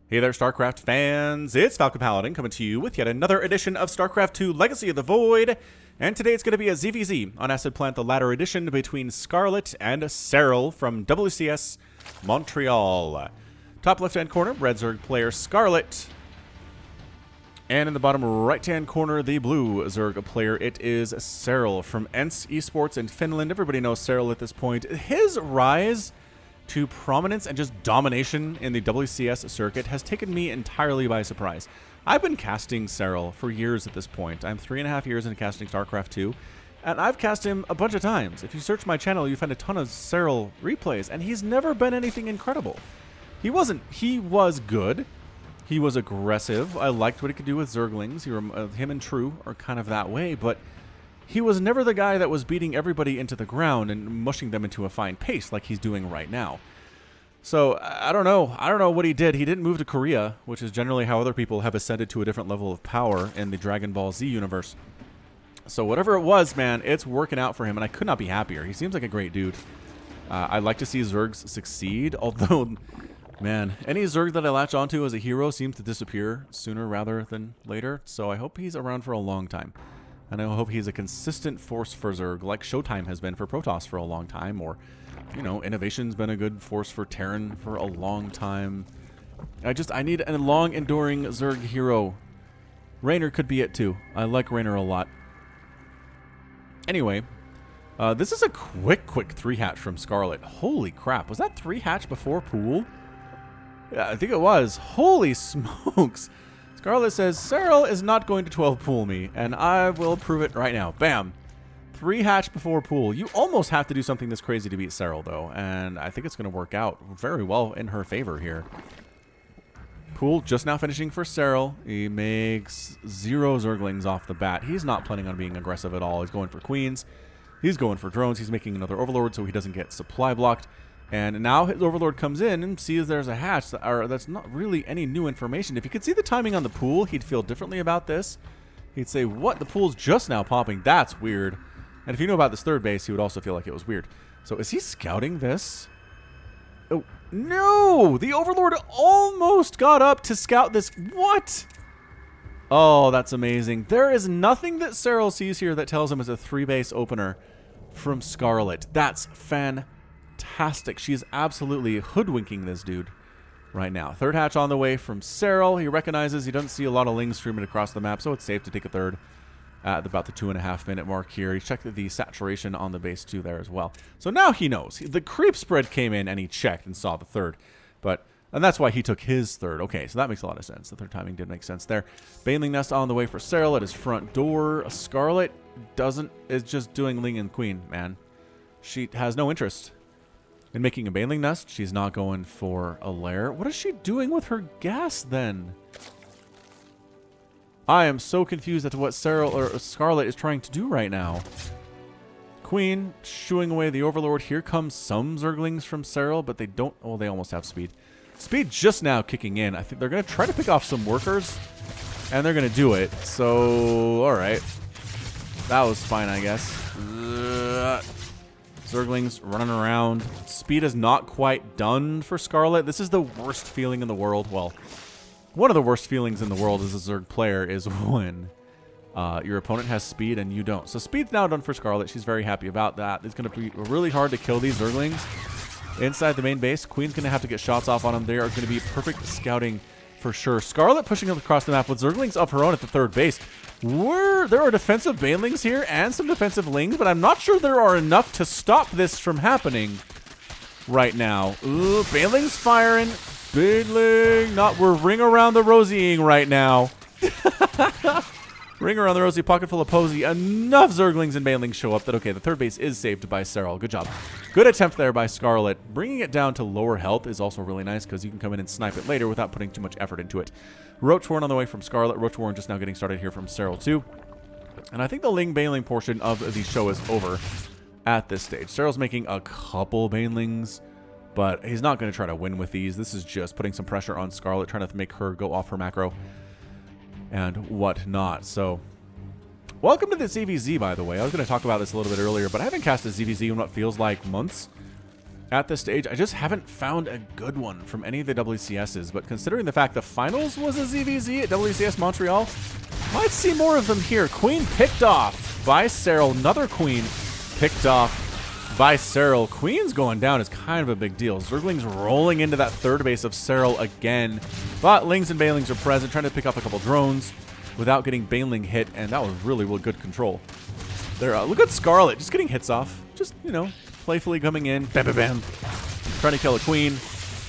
Hey there, StarCraft fans. It's Falcon Paladin coming to you with yet another edition of StarCraft2 Legacy of the Void. And today it's going to be a ZVZ on Acid Plant, the latter edition between Scarlett and Serral from WCS Montreal. Top left-hand corner, Red Zerg player Scarlett. And in the bottom right-hand corner, the blue Zerg player, it is Serral from ENCE Esports in Finland. Everybody knows Serral at this point. His rise to prominence and just domination in the WCS circuit has taken me entirely by surprise. I've been casting Serral for years at this point. I'm 3.5 years into casting StarCraft2, and I've cast him a bunch of times. If you search my channel, you find a ton of Serral replays, and he's never been anything incredible. He was good. He was aggressive. I liked what he could do with Zerglings. Him and True are kind of that way, but he was never the guy that was beating everybody into the ground and mushing them into a fine pace like he's doing right now. So, I don't know. I don't know what he did. He didn't move to Korea, which is generally how other people have ascended to a different level of power in the Dragon Ball Z universe. So whatever it was, man, it's working out for him, and I could not be happier. He seems like a great dude. I'd like to see Zergs succeed, although, man, any Zerg that I latch onto as a hero seems to disappear sooner rather than later. So I hope he's around for a long time. And I hope he's a consistent force for Zerg, like Showtime has been for Protoss for a long time, or, you know, Innovation's been a good force for Terran for a long time. I need a long-enduring Zerg hero. Raynor could be it, too. I like Raynor a lot. Anyway, this is a quick 3-hatch from Scarlett. Holy crap, was that 3-hatch before pool? Yeah, I think it was. Holy smokes. Scarlett says, Serral is not going to 12 pool me, and I will prove it right now. Bam. 3-hatch before pool. You almost have to do something this crazy to beat Serral, though, and I think it's going to work out very well in her favor here. Pool just now finishing for Serral. He makes 0 Zerglings off the bat. He's not planning on being aggressive at all. He's going for queens. He's going for drones. He's making another Overlord so he doesn't get supply blocked. And now his Overlord comes in and sees there's a hatch that's not really any new information. If you could see the timing on the pool, he'd feel differently about this. He'd say, what? The pool's just now popping. That's weird. And if you know about this third base, he would also feel like it was weird. So is he scouting this? Oh, no! The Overlord almost got up to scout this. What? Oh, that's amazing. There is nothing that Serral sees here that tells him it's a 3-base opener from Scarlett. That's fantastic. She is absolutely hoodwinking this dude right now. Third hatch on the way from Serral. He recognizes he doesn't see a lot of lings streaming across the map, so it's safe to take a third at about the 2.5-minute mark here. He checked the saturation on the base 2 there as well. So now he knows. The creep spread came in and he checked and saw the third. And that's why he took his third. Okay, so that makes a lot of sense. The third timing did make sense there. Baneling Nest on the way for Serral at his front door. Scarlett is just doing Ling and Queen, man. She has no interest in making a Baneling Nest. She's not going for a lair. What is she doing with her gas then? I am so confused as to what Scarlett is trying to do right now. Queen shooing away the Overlord. Here comes some Zerglings from Serral, but they don't. Oh, they almost have speed. Speed just now kicking in. I think they're going to try to pick off some workers, and they're going to do it. So, all right. That was fine, I guess. Zerglings running around. Speed is not quite done for Scarlett. This is the worst feeling in the world. Well, one of the worst feelings in the world as a Zerg player is when your opponent has speed and you don't. So speed's now done for Scarlett. She's very happy about that. It's going to be really hard to kill these Zerglings inside the main base. Queen's going to have to get shots off on them. They are going to be perfect scouting for sure. Scarlett pushing across the map with Zerglings of her own at the third base. There are defensive Banelings here and some defensive Lings, but I'm not sure there are enough to stop this from happening right now. Ooh, Banelings firing. Baneling. We're ring around the rosy-ing right now. Ring around the rosy, pocket full of posy. Enough Zerglings and Banelings show up that, okay, the third base is saved by Serral. Good job. Good attempt there by Scarlett. Bringing it down to lower health is also really nice because you can come in and snipe it later without putting too much effort into it. Roach Warren on the way from Scarlett. Roach Warren just now getting started here from Serral too. And I think the Ling Baneling portion of the show is over at this stage. Serral's making a couple Banelings, but he's not going to try to win with these. This is just putting some pressure on Scarlett, trying to make her go off her macro and whatnot. So, welcome to the ZVZ, by the way. I was going to talk about this a little bit earlier, but I haven't cast a ZVZ in what feels like months. at this stage. I just haven't found a good one from any of the WCSs, but considering the fact the finals was a ZVZ at WCS Montreal, might see more of them here. Queen picked off by Serral. Another queen picked off by Serral. Queen's going down is kind of a big deal. Zerglings rolling into that third base of Serral again, but Lings and Banelings are present, trying to pick up a couple drones without getting Baneling hit, and that was really, really good control. There, look at Scarlett just getting hits off. Just, you know, playfully coming in, bam, bam, bam, trying to kill a queen.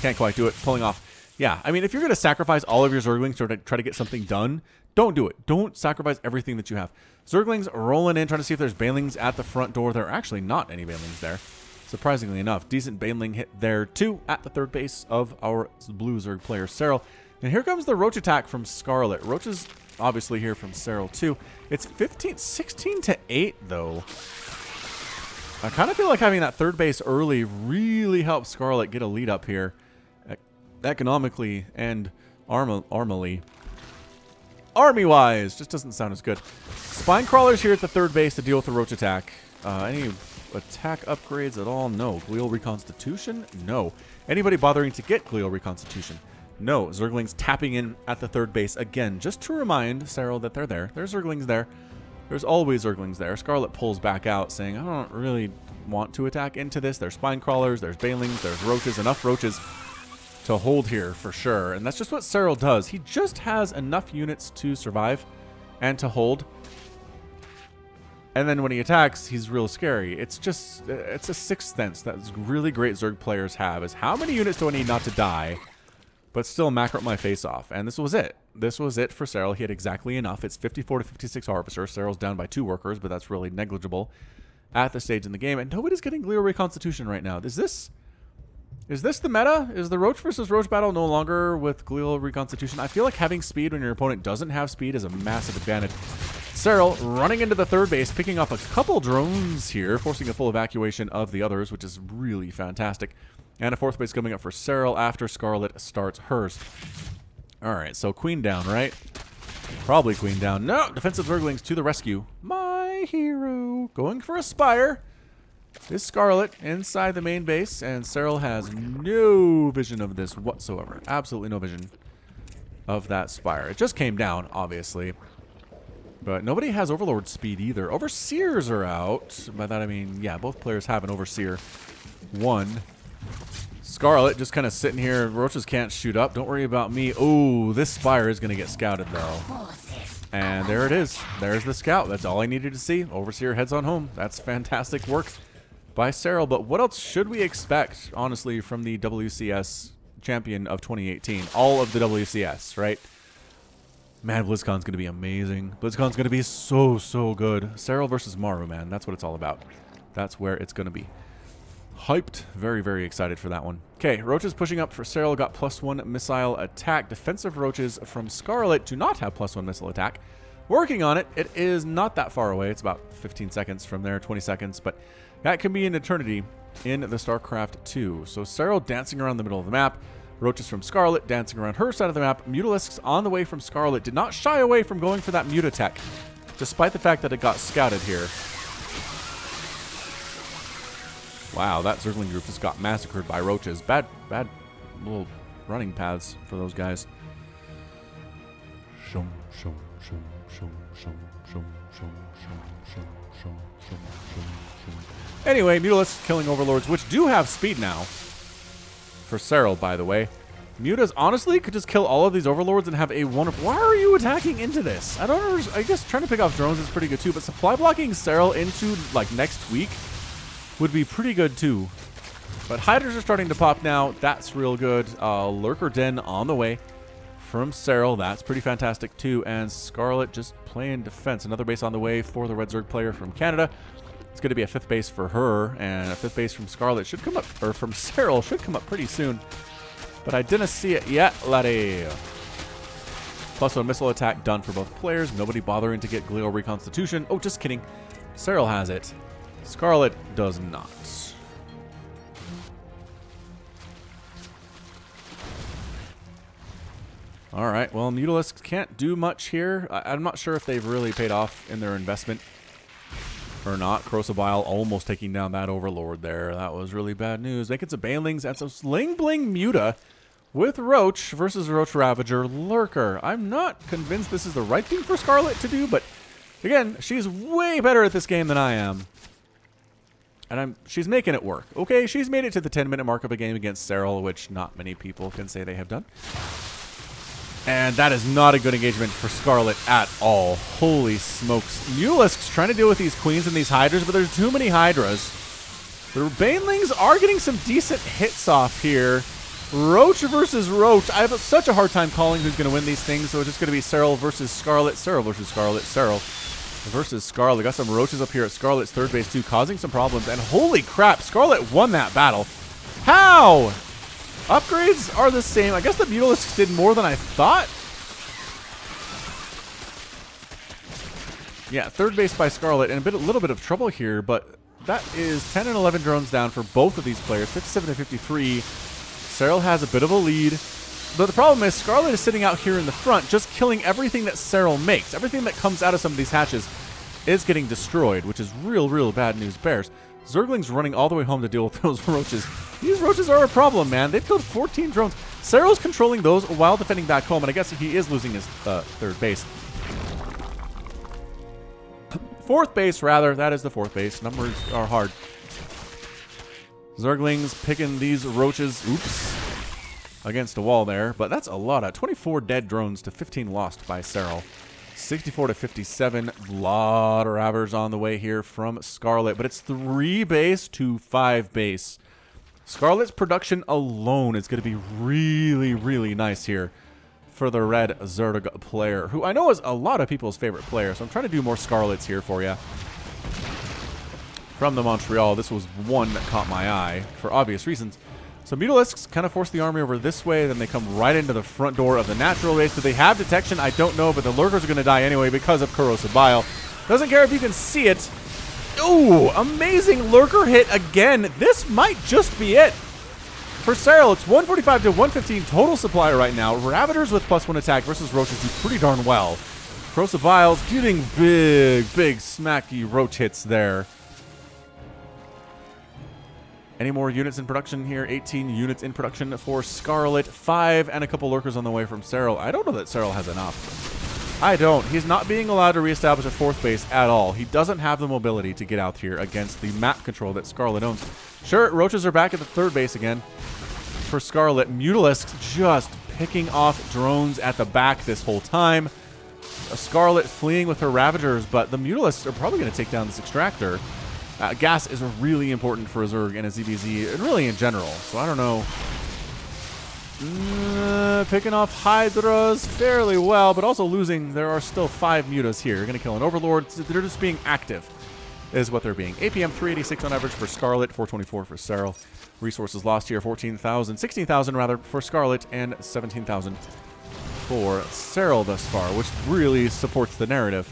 Can't quite do it, pulling off. Yeah, I mean, if you're going to sacrifice all of your Zerglings to try to get something done, don't do it. Don't sacrifice everything that you have. Zerglings rolling in, trying to see if there's Banelings at the front door. There are actually not any Banelings there, surprisingly enough. Decent Baneling hit there, too, at the third base of our blue Zerg player, Serral. And here comes the Roach attack from Scarlett. Roach is obviously here from Serral, too. It's 16 to 8, though. I kind of feel like having that third base early really helps Scarlett get a lead up here, economically and armily. Army-wise, just doesn't sound as good. Spine Crawlers here at the third base to deal with the Roach attack. Any attack upgrades at all? No. Glial Reconstitution? No. Anybody bothering to get Glial Reconstitution? No. Zerglings tapping in at the third base again, just to remind Serral that they're there. There's Zerglings there. There's always Zerglings there. Scarlett pulls back out, saying, I don't really want to attack into this. There's Spine Crawlers, there's Banelings, there's Roaches, enough Roaches to hold here for sure. And that's just what Serral does. He just has enough units to survive and to hold. And then when he attacks, he's real scary. It's just, it's a sixth sense that really great Zerg players have, is how many units do I need not to die, but still macro my face off. And this was it. This was it for Serral. He had exactly enough. It's 54 to 56 Harvester. Serral's down by 2 workers, but that's really negligible at this stage in the game. And nobody's getting Glial Reconstitution right now. Is this the meta? Is the Roach versus Roach battle no longer with Glial Reconstitution? I feel like having speed when your opponent doesn't have speed is a massive advantage. Serral running into the third base, picking up a couple drones here, forcing a full evacuation of the others, which is really fantastic. And a fourth base coming up for Serral after Scarlett starts hers. All right, so queen down, right? Probably queen down. No, defensive Zerglings to the rescue. My hero going for a spire is Scarlett inside the main base, and Serral has no vision of this whatsoever. Absolutely no vision of that spire. It just came down, obviously. But nobody has Overlord speed either. Overseers are out. By that I mean, yeah, both players have an Overseer. One. Scarlett just kind of sitting here. Roaches can't shoot up. Don't worry about me. Oh, this spire is going to get scouted, though. And there it is. There's the scout. That's all I needed to see. Overseer heads on home. That's fantastic work by Serral. But what else should we expect, honestly, from the WCS champion of 2018? All of the WCS, right? Man, BlizzCon's going to be amazing. BlizzCon's going to be so, so good. Serral versus Maru, man. That's what it's all about. That's where it's going to be. Hyped. Very, very excited for that one. Okay, Roaches pushing up for Serral. Got +1 missile attack. Defensive Roaches from Scarlett do not have +1 missile attack. Working on it. It is not that far away. It's about 15 seconds from there, 20 seconds. But that can be an eternity in the StarCraft2. So Serral dancing around the middle of the map. Roaches from Scarlett dancing around her side of the map. Mutalisks on the way from Scarlett. Did not shy away from going for that Mutatech, despite the fact that it got scouted here. Wow, that Zergling group just got massacred by Roaches. Bad little running paths for those guys. Anyway, Mutalisks killing Overlords, which do have speed now. For Serral, by the way. Mutas honestly could just kill all of these Overlords and have a wonderful... Why are you attacking into this? I don't know. I guess trying to pick off drones is pretty good too, but supply blocking Serral into like next week would be pretty good too. But hiders are starting to pop now. That's real good. Lurker Den on the way from Serral. That's pretty fantastic too. And Scarlett just playing defense. Another base on the way for the Red Zerg player from Canada. It's going to be a 5th base for her, and a 5th base from Scarlett should come up, or from Serral should come up pretty soon. But I didn't see it yet, laddie. +1 missile attack done for both players. Nobody bothering to get Glial Reconstitution. Oh, just kidding. Serral has it. Scarlett does not. All right, well, Mutalisks can't do much here. I'm not sure if they've really paid off in their investment Or not. Crocobile almost taking down that Overlord there. That was really bad news. Making some Banelings and some Sling Bling Muta with Roach versus Roach Ravager Lurker. I'm not convinced this is the right thing for Scarlett to do, but again, she's way better at this game than I am. And she's making it work. Okay, she's made it to the 10-minute mark of a game against Serral, which not many people can say they have done. And that is not a good engagement for Scarlett at all. Holy smokes. Mutalisk's trying to deal with these queens and these hydras, but there's too many hydras. The Banelings are getting some decent hits off here. Roach versus Roach. I have such a hard time calling who's going to win these things, so it's just going to be Serral versus Scarlett. Serral versus Scarlett. Serral versus Scarlett. Got some Roaches up here at Scarlett's third base too, causing some problems. And holy crap, Scarlett won that battle. How? Upgrades are the same. I guess the Mutalisks did more than I thought. Yeah, third base by Scarlett, and a little bit of trouble here, but that is 10 and 11 drones down for both of these players, 57 to 53. Serral has a bit of a lead, but the problem is Scarlett is sitting out here in the front, just killing everything that Serral makes. Everything that comes out of some of these hatches is getting destroyed, which is real bad news bears. Zergling's running all the way home to deal with those Roaches. These Roaches are a problem, man. They've killed 14 drones. Serral's controlling those while defending back home, and I guess he is losing his third base. Fourth base, rather. That is the fourth base. Numbers are hard. Zergling's picking these Roaches. Oops. Against a wall there, but that's a lot of 24 dead drones to 15 lost by Serral. 64 to 57. Lot of Ravers on the way here from Scarlett, but it's 3 base to 5 base. Scarlett's production alone is going to be really nice here for the red Zerg player, who I know is a lot of people's favorite player, so I'm trying to do more Scarletts here for you. From the Montreal, this was one that caught my eye for obvious reasons. So Mutalisks kind of force the army over this way, then they come right into the front door of the natural base. Do they have detection? I don't know, but the Lurkers are going to die anyway because of Corrosive Bile. Doesn't care if you can see it. Ooh, amazing Lurker hit again. This might just be it. For Serral, it's 145 to 115 total supply right now. Ravagers with +1 attack versus Roaches do pretty darn well. Corrosive Bile's getting big smacky Roach hits there. Any more units in production here? 18 units in production for Scarlett. 5 and a couple Lurkers on the way from Serral. I don't know that Serral has enough. I don't. He's not being allowed to reestablish a fourth base at all. He doesn't have the mobility to get out here against the map control that Scarlett owns. Sure, Roaches are back at the third base again for Scarlett. Mutalisks just picking off drones at the back this whole time. Scarlett fleeing with her Ravagers, but the Mutalisks are probably going to take down this Extractor. Gas is really important for a Zerg and a ZVZ, and really in general. So I don't know. Picking off Hydras fairly well, but also losing. There are still 5 Mutas here. You're going to kill an Overlord. They're just being active, is what they're being. APM 386 on average for Scarlett, 424 for Serral. Resources lost here, 16,000 rather for Scarlett, and 17,000 for Serral thus far, which really supports the narrative,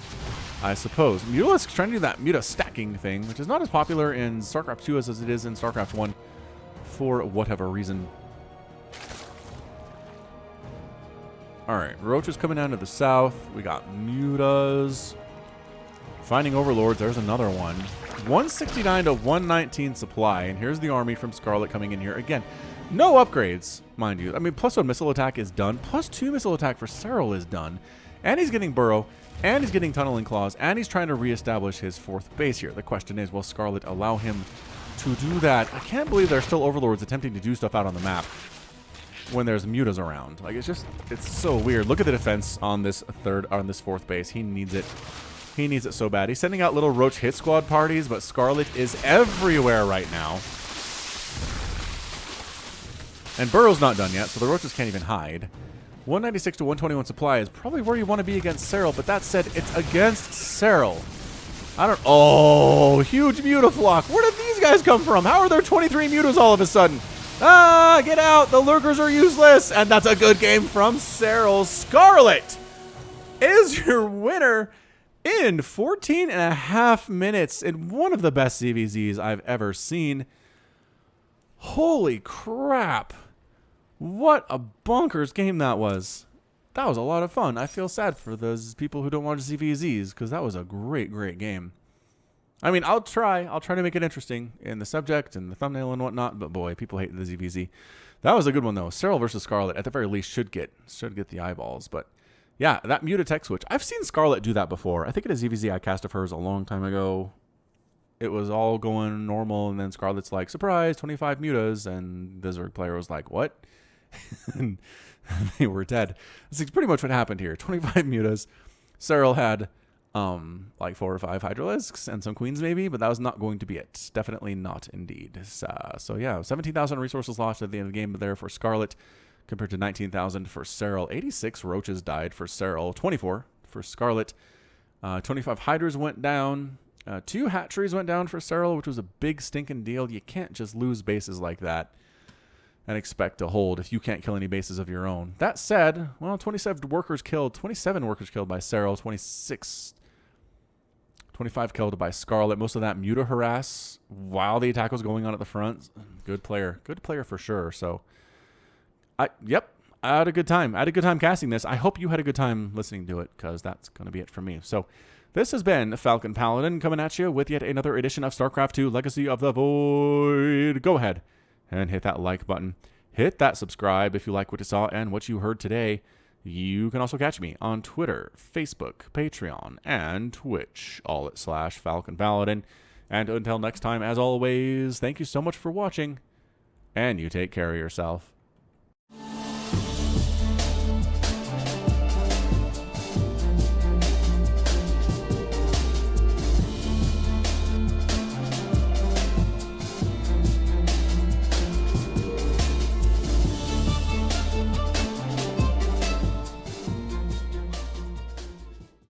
I suppose. Mutalisk's trying to do that Muta stacking thing, which is not as popular in StarCraft2 as it is in StarCraft1 for whatever reason. Alright, Roach is coming down to the south. We got Mutas. Finding Overlords, there's another one. 169 to 119 supply, and here's the army from Scarlett coming in here. Again, no upgrades, mind you. I mean, +1 missile attack is done. +2 missile attack for Serral is done. And he's getting Burrow. And he's getting Tunneling Claws, and he's trying to reestablish his fourth base here. The question is, will Scarlett allow him to do that? I can't believe there's still Overlords attempting to do stuff out on the map when there's Mutas around. Like, it's so weird. Look at the defense on this fourth base. He needs it. He needs it so bad. He's sending out little Roach hit squad parties, but Scarlett is everywhere right now. And Burrow's not done yet, so the Roaches can't even hide. 196 to 121 supply is probably where you want to be against Serral, but that said, it's against Serral. Oh, huge Mutaflock. Where did these guys come from? How are there 23 Mutas all of a sudden? Ah, get out. The Lurkers are useless. And that's a good game from Serral. Scarlett is your winner in 14 and a half minutes in one of the best ZVZs I've ever seen. Holy crap. What a bonkers game that was. That was a lot of fun. I feel sad for those people who don't watch ZVZs because that was a great game. I mean, I'll try to make it interesting in the subject and the thumbnail and whatnot, but boy, people hate the ZVZ. That was a good one though. Serral versus Scarlett, at the very least, should get the eyeballs. But yeah, that mute attack switch. I've seen Scarlett do that before. I think at a ZVZ I cast of hers a long time ago. It was all going normal, and then Scarlett's like, surprise, 25 mutas, and the Zerg player was like, what? And they were dead. That's pretty much what happened here. 25 mutas. Serral had like 4 or 5 Hydralisks and some Queens maybe, but that was not going to be it. Definitely not indeed. So yeah, 17,000 resources lost at the end of the game there for Scarlett compared to 19,000 for Serral. 86 roaches died for Serral, 24 for Scarlett. 25 Hydras went down. 2 hatcheries went down for Serral, which was a big stinking deal. You can't just lose bases like that and expect to hold if you can't kill any bases of your own. That said, well, 27 workers killed by Serral, 25 killed by Scarlett. Most of that muta harass while the attack was going on at the front. Good player for sure. So, I had a good time. I had a good time casting this. I hope you had a good time listening to it, because that's going to be it for me. So, this has been Falcon Paladin coming at you with yet another edition of StarCraft 2 Legacy of the Void. Go ahead and hit that like button. Hit that subscribe if you like what you saw and what you heard today. You can also catch me on Twitter, Facebook, Patreon, and Twitch, all at /Falcon Paladin. And until next time, as always, thank you so much for watching, and you take care of yourself.